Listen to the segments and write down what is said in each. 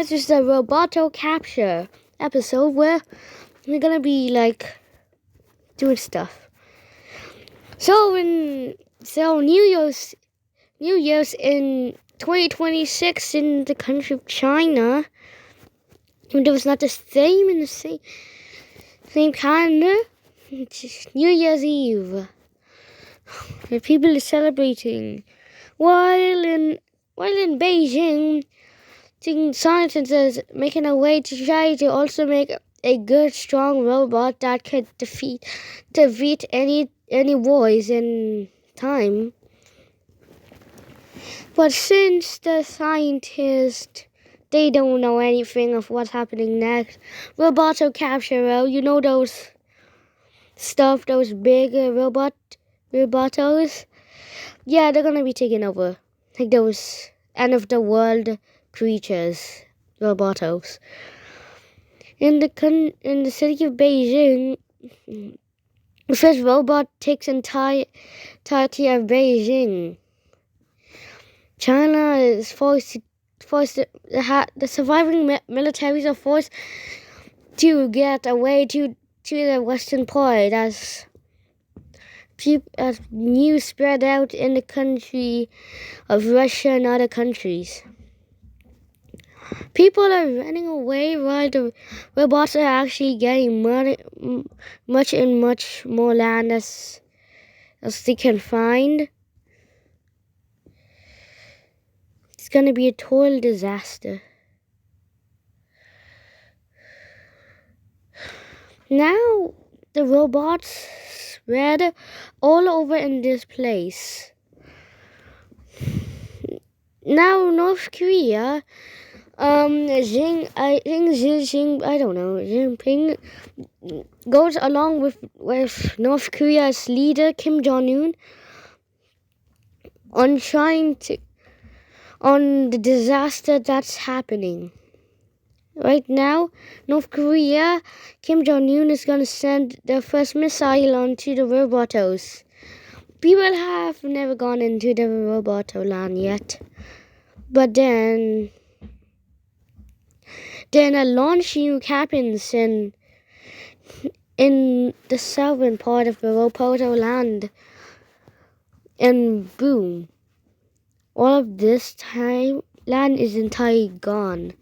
guys, it's the Roboto capture episode where we're gonna be like doing stuff. So New Year's in 2026 in the country of China, even though it's not the same in the same calendar, it's New Year's Eve. The people are celebrating while in Beijing. Scientists are making a way to try to also make a good, strong robot that could defeat any wars in time. But since the scientists they don't know anything of what's happening next, Roboto capture, you know those big robotos? Yeah, they're gonna be taking over, like those end of the world creatures, robotos. In the city of Beijing, the first robot takes entirety of Beijing. China is the surviving militaries are forced to get away to the western part as news spread out in the country of Russia and other countries. People are running away while the robots are actually getting much more land as they can find. It's going to be a total disaster. Now the robots spread all over in this place. Now North Korea, Jinping goes along with North Korea's leader Kim Jong-un on the disaster that's happening. Right now, North Korea, Kim Jong-un is going to send the first missile onto the Robotos. People have never gone into the Roboto land yet. But then a launch nuke happens in the southern part of the Roboto land. And boom. All of this time, land is entirely gone.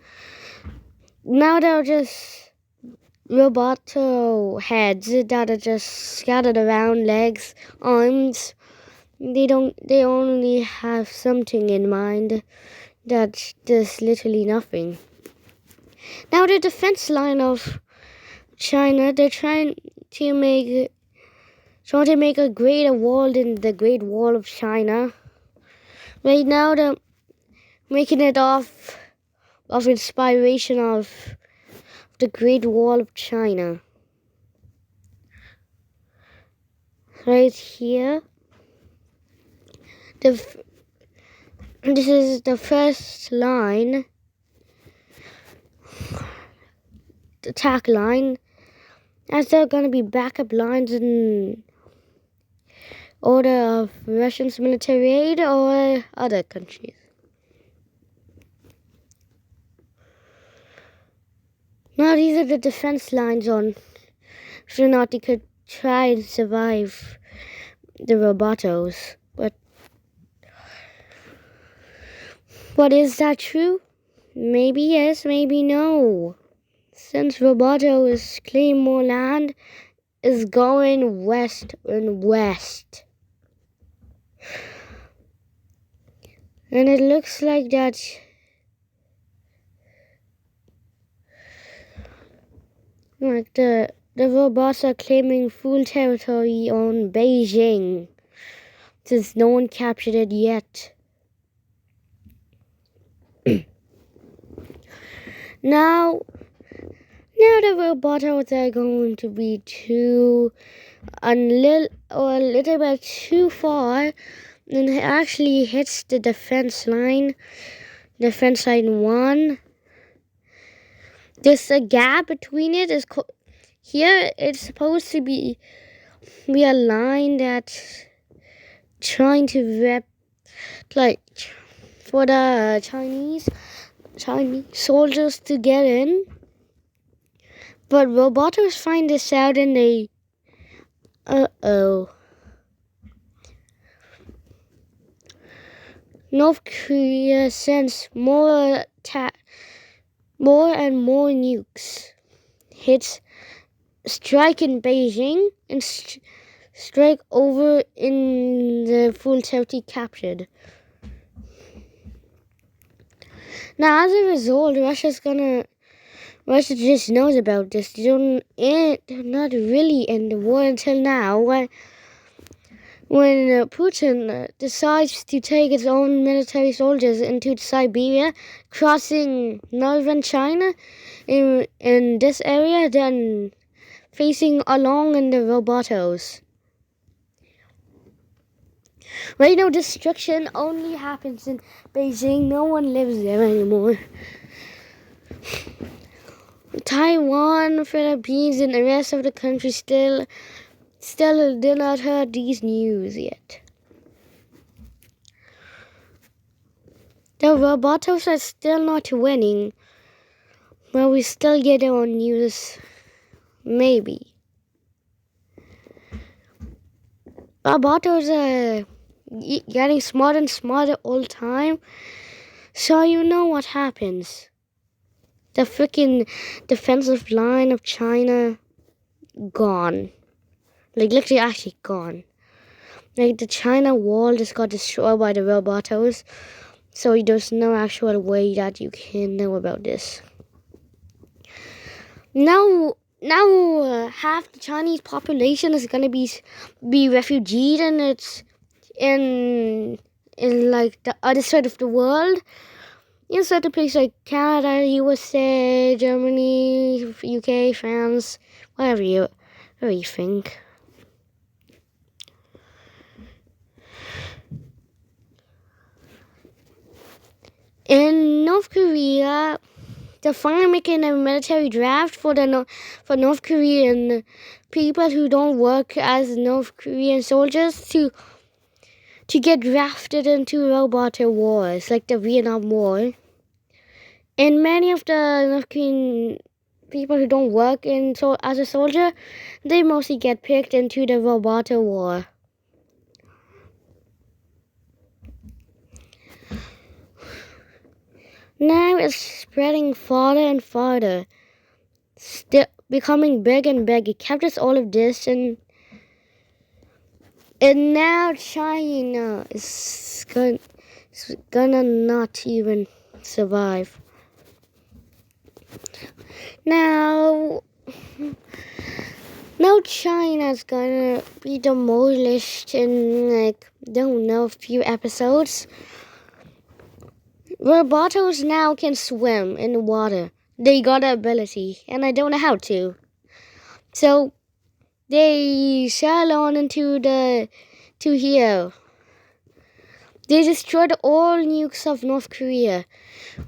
Now there are just Roboto heads that are just scattered around, legs, arms. They only have something in mind that's just literally nothing. Now the defense line of China, they're trying to make a greater wall in the Great Wall of China. Right now they're making it off inspiration of the Great Wall of China. Right here. This is the first line, the attack line, as there are going to be backup lines in order of Russia's military aid or other countries. Now these are the defense lines on so not they could try and survive the Robotos. But is that true? Maybe yes, maybe no. Since Roboto is claiming more land, is going west and west. And it looks like that the robots are claiming full territory on Beijing, since no one captured it yet. Now the robots are going to be a little bit too far, and it actually hits the defense line 1. There's a gap between it. Here it's supposed to be a line that's trying to for the Chinese. Chinese soldiers to get in. But Robotos find this out and they... North Korea sends more and more nukes. Hits strike in Beijing and strike over in the full territory captured. Now, as a result, Russia just knows about this. They're not really in the war until now. When Putin decides to take his own military soldiers into Siberia, crossing northern China in this area, then facing along in the Robotos. Right now, destruction only happens in Beijing. No one lives there anymore. Taiwan, Philippines, and the rest of the country still do not heard these news yet. The Robotos are still not winning, but we still get our news. Maybe. Robotos are getting smarter and smarter all the time, so you know what happens. The freaking defensive line of China gone. Like literally actually gone. Like the China wall just got destroyed by the Robotos. So there's no actual way that you can know about this. Now half the Chinese population is gonna be refugees, and it's in like the other side of the world. In certain places like Canada, USA, Germany, UK, France, whatever you think. In North Korea, they're finally making a military draft for North Korean people who don't work as North Korean soldiers to get drafted into Roboto wars, like the Vietnam War. And many of the North Korean people who don't work as a soldier, they mostly get picked into the Roboto war. Now it's spreading farther and farther, still becoming big and big. It captures all of this, and now China is gonna not even survive. Now China's gonna be demolished in a few episodes. Robotos now can swim in the water. They got the ability, and I don't know how to. So they sail on to here. They destroyed all nukes of North Korea.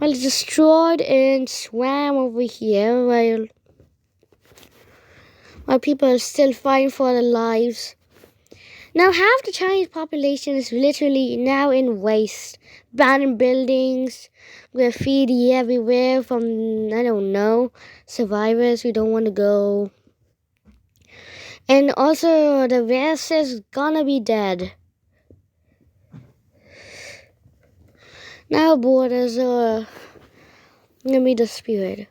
Well, destroyed and swam over here while people are still fighting for their lives. Now half the Chinese population is literally now in waste. Abandoned buildings, graffiti everywhere from, I don't know, survivors who don't want to go. And also the rest is gonna be dead. Now borders are gonna be disputed.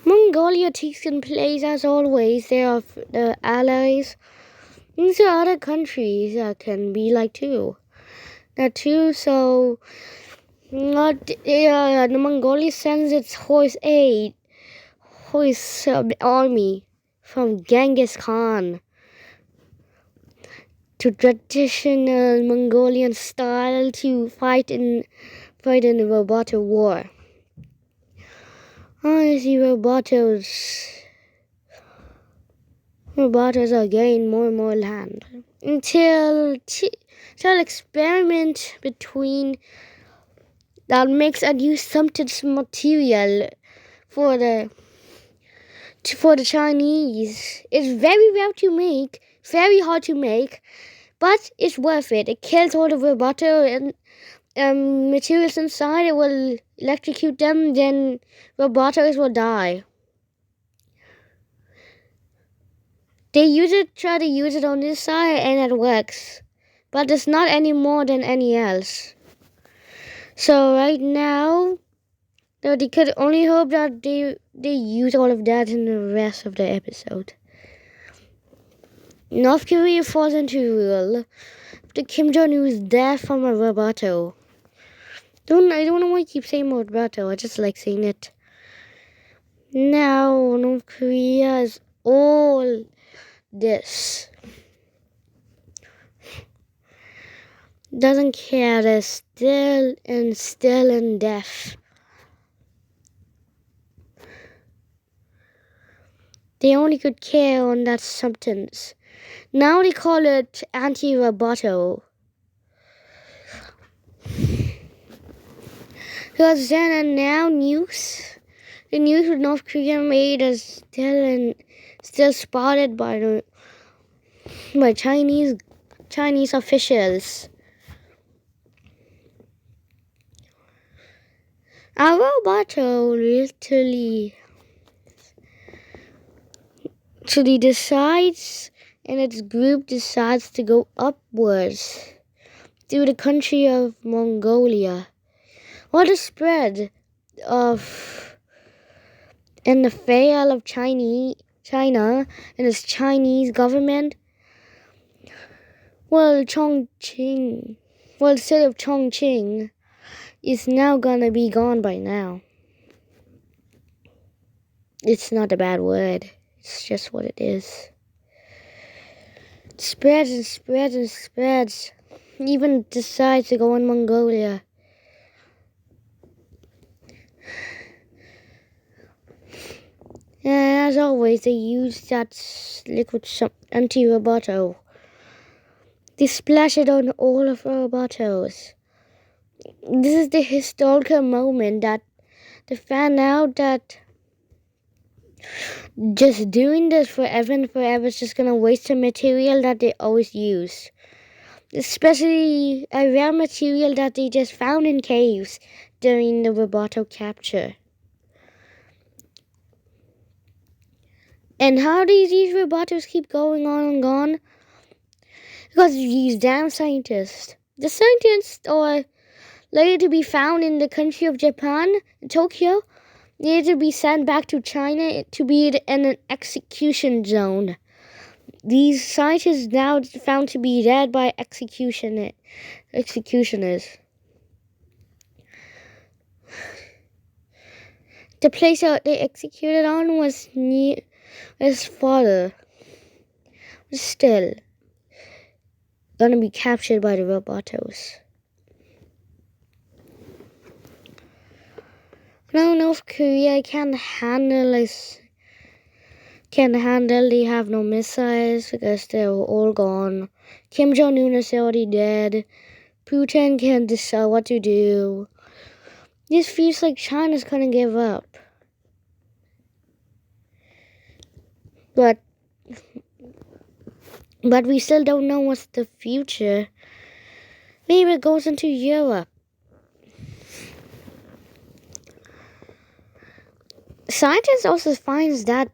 Mongolia takes in place as always. They are the allies. These are other countries that can be like too. So the Mongolia sends its horse army from Genghis Khan to traditional Mongolian style to fight in the Roboto war. I see Robotos are getting more and more land until experiment between that makes and use something material for the Chinese. It's very rare to make, very hard to make, but it's worth it. It kills all the Roboto and materials inside, it will electrocute them, then robotos will die. Try to use it on this side, and it works. But it's not any more than any else. So right now, they could only hope that they use all of that in the rest of the episode. North Korea falls into rule after Kim Jong-un's death from a Roboto. I don't know why I keep saying Roboto. I just like saying it. Now North Korea is all this. Doesn't care. They're still in death. They only could care on that substance. Now they call it anti-Roboto. Because then and now the news with North Korea made is still spotted by Chinese officials. Our Roboto literally decides, and its group decides to go upwards through the country of Mongolia. What a spread of and the fail of China and its Chinese government. Well, city of Chongqing is now gonna be gone by now. It's not a bad word. It's just what it is. It spreads and spreads and spreads. Even decides to go in Mongolia. And as always, they use that liquid anti-Roboto. They splash it on all of Robotos. This is the historical moment that they found out that just doing this forever and forever is just gonna waste the material that they always use. Especially a rare material that they just found in caves during the Roboto capture. And how do these Robotos keep going on and on? Because of these damn scientists. The scientists are later to be found in the country of Japan, Tokyo, later to be sent back to China to be in an execution zone. These scientists now found to be dead by executioners. The place that they executed on was near his father. Still gonna be captured by the Robotos. Now North Korea can't handle this. They have no missiles because they're all gone. Kim Jong-un is already dead. Putin can't decide what to do. This feels like China's gonna give up. But we still don't know what's the future. Maybe it goes into Europe. Scientists also finds that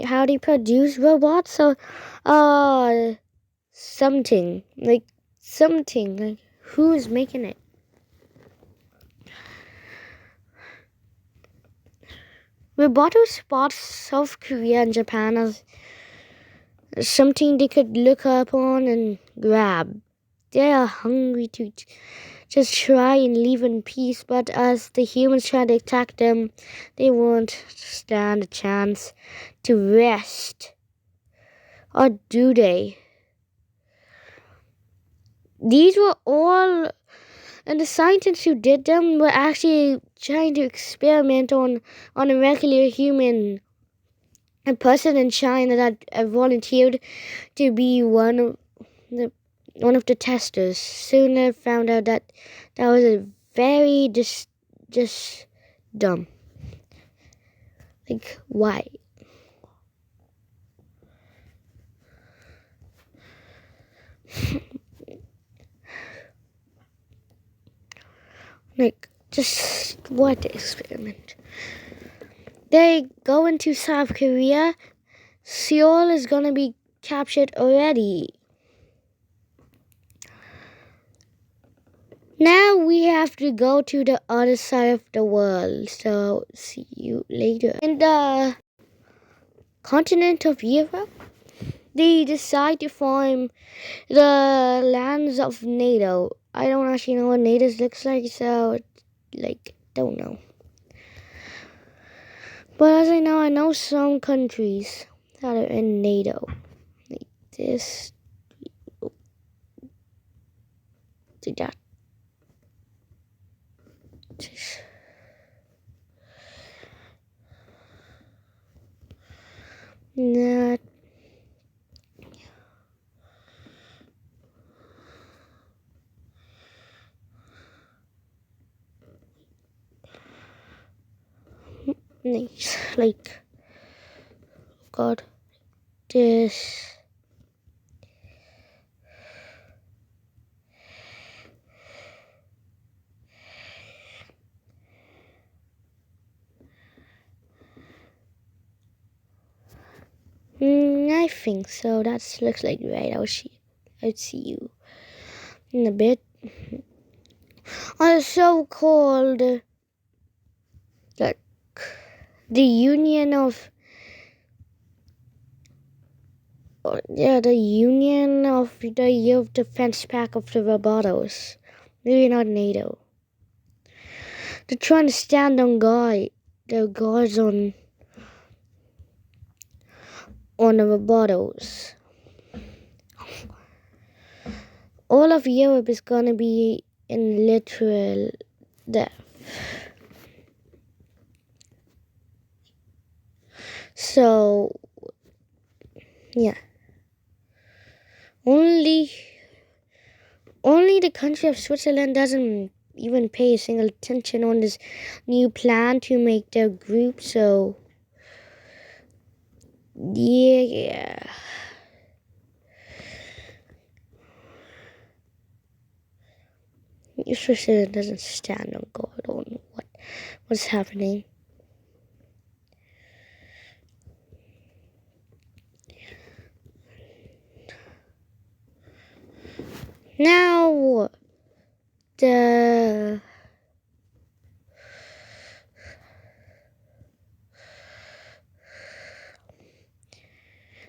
how they produce robots, so something like who is making it? Roboto spots South Korea and Japan as something they could look up on and grab. They are hungry to just try and live in peace, but as the humans try to attack them, they won't stand a chance to rest. Or do they? These were all, and the scientists who did them were actually trying to experiment on a regular human, a person in China that volunteered to be one of the testers. Soon I found out that was a very just dumb. Like, why? Like, just what experiment? They go into South Korea. Seoul is gonna be captured already. Now we have to go to the other side of the world. So see you later. In the continent of Europe, they decide to form the lands of NATO. I don't actually know what NATO looks like, so don't know. But as I know some countries that are in NATO. Like this, that. That. Nice. Like, God, this. I think so. That looks like right. I'll see you in a bit. On a show called like the Union of the Union of the Youth Defense Pack of the Robotos. Maybe not NATO. They're trying to stand on their guards on the Robotos. All of Europe is gonna be in literal death. So, yeah. Only the country of Switzerland doesn't even pay a single attention on this new plan to make their group. So, yeah. Switzerland doesn't stand on guard on what's happening. Now,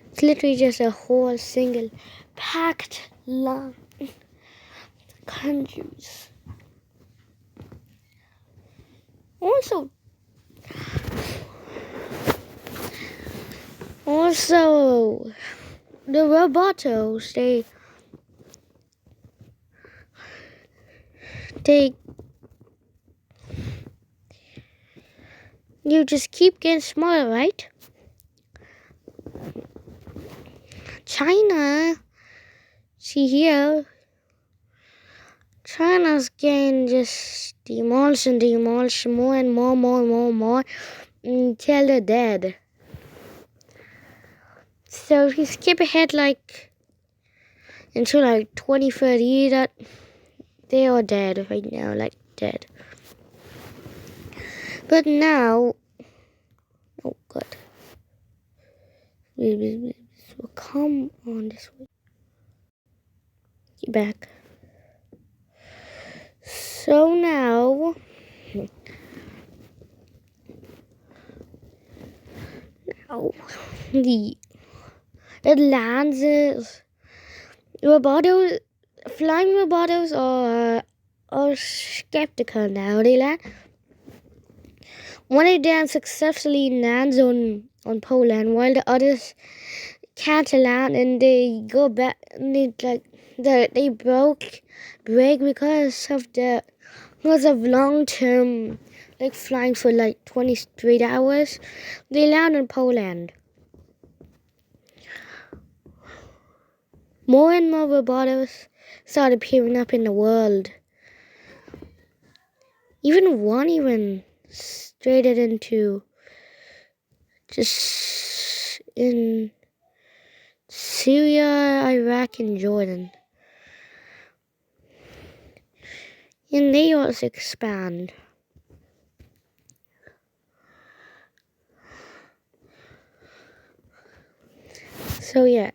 it's literally just a whole single packed line countries. Also, the Robotos, they you just keep getting smaller, right? China, see here, China's getting just demolished more and more until they're dead. So if you skip ahead until 2030, that they are dead right now, dead. But now, oh God, so come on this way. Get back. So now, the lands is flying robotos are skeptical now. They land. One of them successfully lands on Poland, while the others can't land, and they go back. And they break because of long term flying for 20 straight hours. They land in Poland. More and more robots start appearing up in the world. One straight into just in Syria, Iraq, and Jordan. And they also expand. So yeah,